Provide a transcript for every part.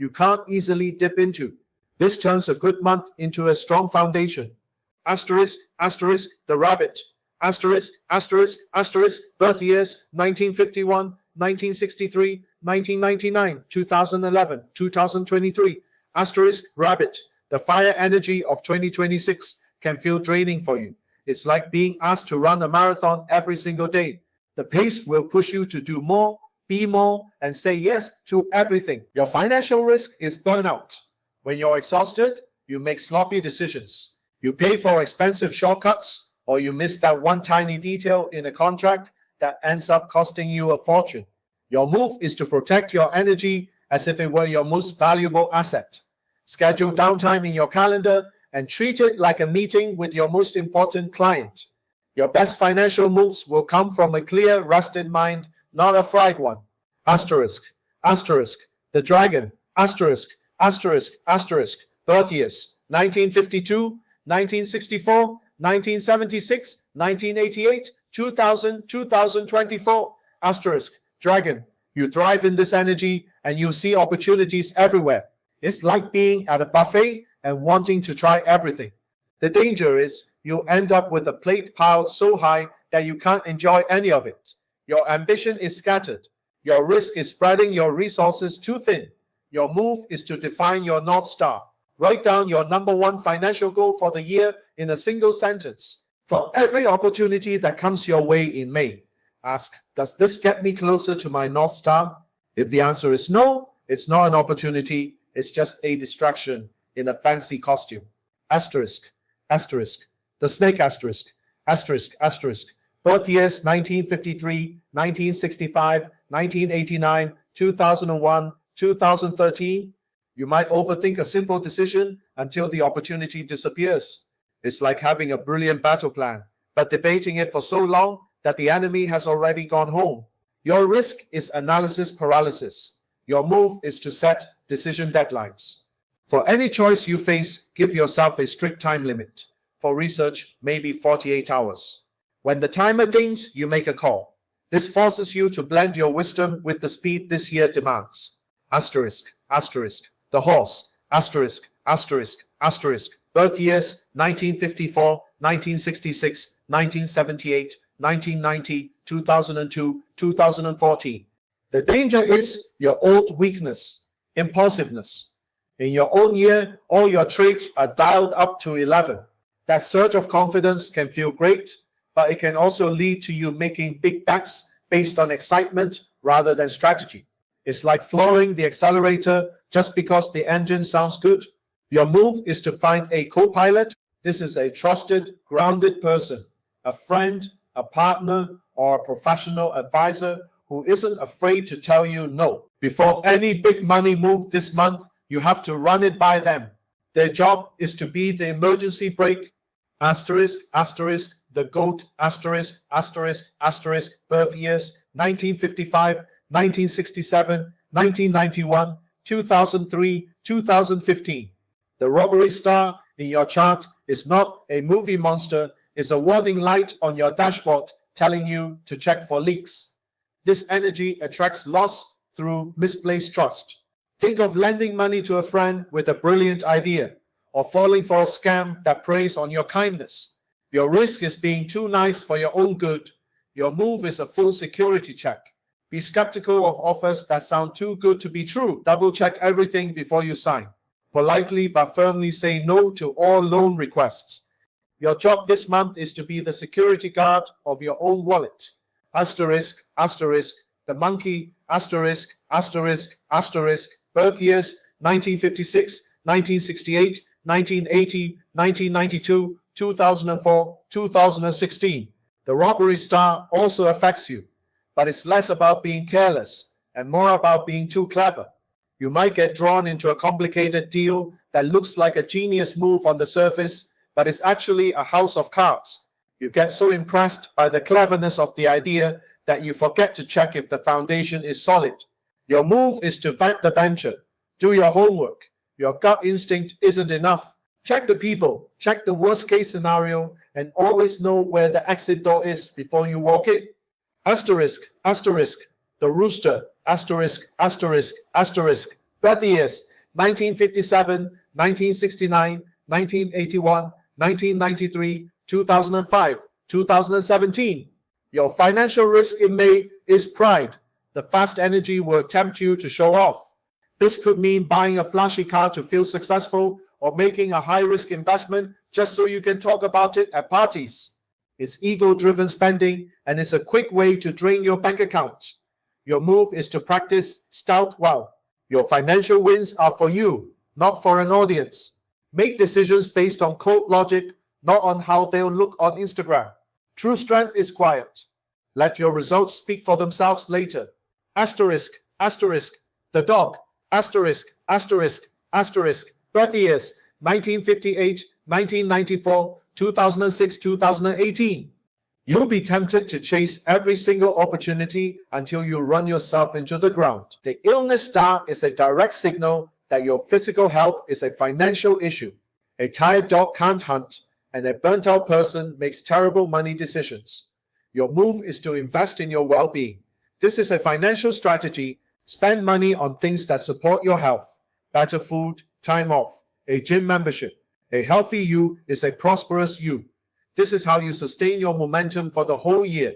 you can't easily dip into. This turns a good month into a strong foundation. Asterisk, asterisk, the rabbit. Asterisk, asterisk, asterisk, birth years 1951, 1963, 1999, 2011, 2023. Asterisk, rabbit. The fire energy of 2026 can feel draining for you. It's like being asked to run a marathon every single day. The pace will push you to do more, be more, and say yes to everything. Your financial risk is burnout. When you're exhausted, you make sloppy decisions. You pay for expensive shortcuts, or you miss that one tiny detail in a contract that ends up costing you a fortune. Your move is to protect your energy as if it were your most valuable asset. Schedule downtime in your calendar and treat it like a meeting with your most important client. Your best financial moves will come from a clear, rested mind, not a fried one. Asterisk, asterisk, the dragon, asterisk, asterisk, asterisk, birth years, 1952, 1964, 1976, 1988, 2000, 2024, asterisk, dragon. You thrive in this energy and you see opportunities everywhere. It's like being at a buffet and wanting to try everything. The danger is you'll end up with a plate piled so high that you can't enjoy any of it. Your ambition is scattered. Your risk is spreading your resources too thin. Your move is to define your North Star. Write down your number one financial goal for the year in a single sentence. For every opportunity that comes your way in May, ask, does this get me closer to my North Star? If the answer is no, it's not an opportunity. It's just a distraction in a fancy costume. Asterisk, asterisk, the snake asterisk, asterisk, asterisk. Birth years 1953, 1965, 1989, 2001, 2013. You might overthink a simple decision until the opportunity disappears. It's like having a brilliant battle plan, but debating it for so long that the enemy has already gone home. Your risk is analysis paralysis. Your move is to set decision deadlines. For any choice you face, give yourself a strict time limit. For research, maybe 48 hours. When the timer dings, you make a call. This forces you to blend your wisdom with the speed this year demands. Asterisk, asterisk, the horse, asterisk, asterisk, asterisk. Birth years 1954, 1966, 1978, 1990, 2002, 2014. The danger is your old weakness, impulsiveness. In your own year, all your traits are dialed up to 11. That surge of confidence can feel great, but it can also lead to you making big bets based on excitement rather than strategy. It's like flooring the accelerator just because the engine sounds good. Your move is to find a co-pilot. This is a trusted, grounded person, a friend, a partner, or a professional advisor who isn't afraid to tell you no. Before any big money move this month, you have to run it by them. Their job is to be the emergency brake. Asterisk, asterisk, the GOAT, asterisk, asterisk, asterisk, birth years, 1955, 1967, 1991, 2003, 2015. The robbery star in your chart is not a movie monster, it's a warning light on your dashboard telling you to check for leaks. This energy attracts loss through misplaced trust. Think of lending money to a friend with a brilliant idea, or falling for a scam that preys on your kindness. Your risk is being too nice for your own good. Your move is a full security check. Be skeptical of offers that sound too good to be true. Double check everything before you sign. Politely but firmly say no to all loan requests. Your job this month is to be the security guard of your own wallet. Asterisk, asterisk, the monkey, asterisk, asterisk, asterisk, birth years 1956, 1968, 1980, 1992, 2004, 2016. The robbery star also affects you, but it's less about being careless and more about being too clever. You might get drawn into a complicated deal that looks like a genius move on the surface, but it's actually a house of cards. You get so impressed by the cleverness of the idea that you forget to check if the foundation is solid. Your move is to vet the venture. Do your homework. Your gut instinct isn't enough. Check the people, check the worst case scenario, and always know where the exit door is before you walk in. Asterisk, asterisk, the rooster, asterisk, asterisk, asterisk, birth years 1957, 1969, 1981, 1993, 2005, 2017. Your financial risk in May is pride. The fast energy will tempt you to show off. This could mean buying a flashy car to feel successful or making a high-risk investment just so you can talk about it at parties. It's ego-driven spending and it's a quick way to drain your bank account. Your move is to practice stealth well. Your financial wins are for you, not for an audience. Make decisions based on cold logic, not on how they'll look on Instagram. True strength is quiet. Let your results speak for themselves later. Asterisk, asterisk, the dog, asterisk, asterisk, asterisk, birth years, 1958, 1994, 2006, 2018. You'll be tempted to chase every single opportunity until you run yourself into the ground. The illness star is a direct signal that your physical health is a financial issue. A tired dog can't hunt, and a burnt-out person makes terrible money decisions. Your move is to invest in your well-being. This is a financial strategy. Spend money on things that support your health. Better food, time off, a gym membership. A healthy you is a prosperous you. This is how you sustain your momentum for the whole year.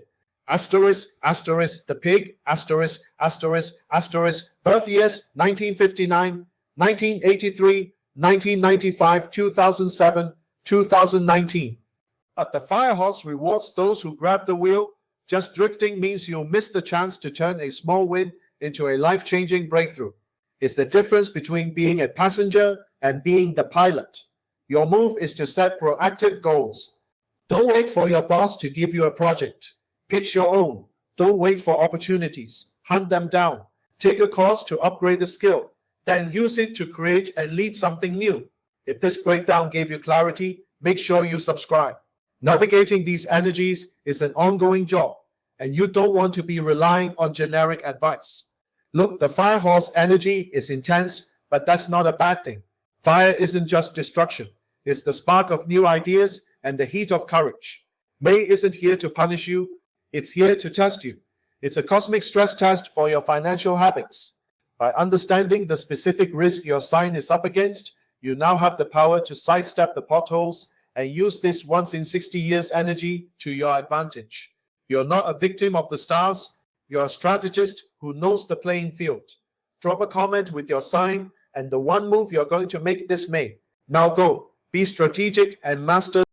Asterisk, asterisk, the pig, asterisk, asterisk, asterisk, birth years, 1959, 1983, 1995, 2007, 2019. But the fire horse rewards those who grab the wheel. Just drifting means you'll miss the chance to turn a small win into a life-changing breakthrough. It's the difference between being a passenger and being the pilot. Your move is to set proactive goals. Don't wait for your boss to give you a project. Pitch your own. Don't wait for opportunities. Hunt them down. Take a course to upgrade the skill. Then use it to create and lead something new. If this breakdown gave you clarity, make sure you subscribe. Navigating these energies is an ongoing job, and you don't want to be relying on generic advice. Look, the fire horse energy is intense, but that's not a bad thing. Fire isn't just destruction. It's the spark of new ideas and the heat of courage. May isn't here to punish you. It's here to test you. It's a cosmic stress test for your financial habits. By understanding the specific risk your sign is up against, you now have the power to sidestep the potholes and use this once in 60 years energy to your advantage. You're not a victim of the stars. You're a strategist who knows the playing field. Drop a comment with your sign and the one move you're going to make this May. Now go, be strategic and master